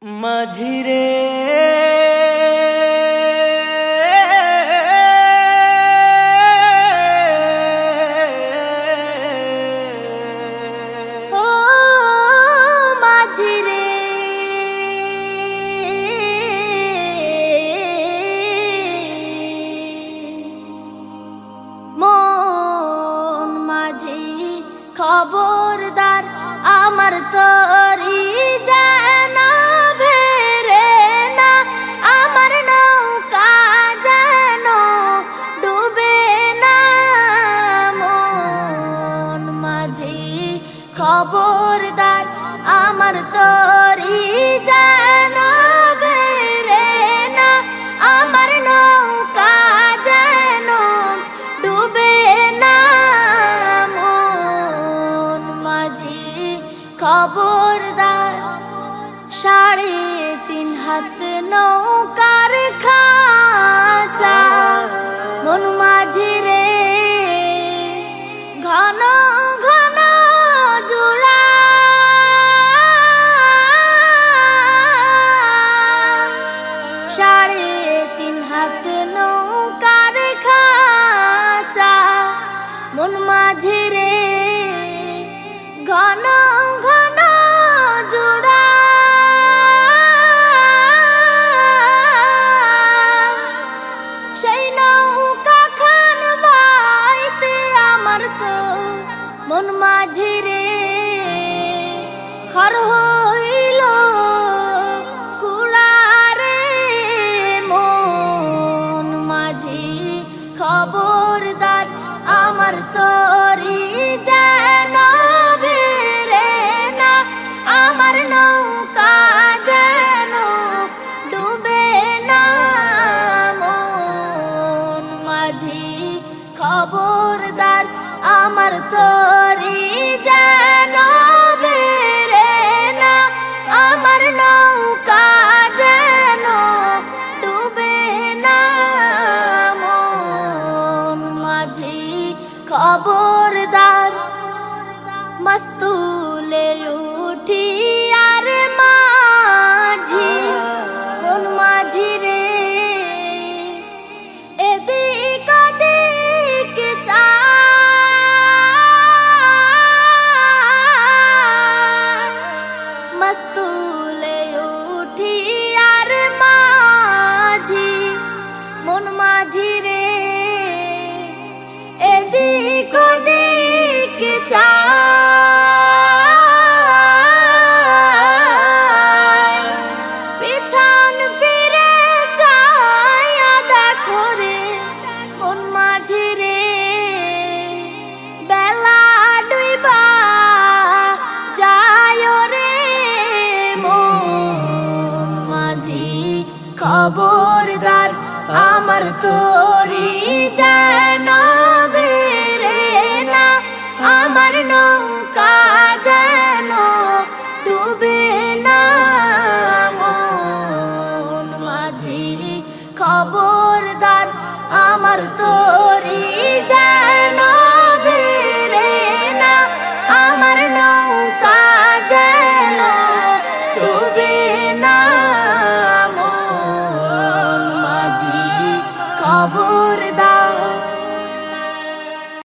মাঝিরে ও মাঝিরে মন মাঝি খবরদার আমার তরি যেন ভেরে না, আমার নৌকা যেন ডুবে না। মন মাঝি খবরদার আমার তরি যেন ভেরে না, আমার নৌকা যেন ডুবে না। মন মাঝি খবরদার 3.5 হাত নৌকার খাঁচা মন মাঝি রে, ঘন ঘন জোড়া 3.5 হাত নৌকার খাঁচা মন মাঝি রে, ঘন ঘন জোড়া। সেই নৌকা খান বাইতে আমার তো মন মাঝি রে খর হইল কুড়ারে। মন মাঝি খবরদার আমার তরি যেন ভেরে না, আমার নৌকা যেন ডুবে না। মন মাঝি খবরদার আমার তরি যেন ভেরে না, আমার নৌকা যেন ডুবে না। মন মাঝি খবরদার মস্তুলে উঠি আর মাঝি মন মাঝি রে, এদিক ওদিক চায়। মস্তুলে উঠি আর মাঝি মন মাঝি রে, এদিক ওদিক চায়। পিছন ফিরে চায়া দেখো রে মন মাঝি রে, বেলা ডুইবা যায় রে। মন মাঝি খবরদার আমার তরি যেন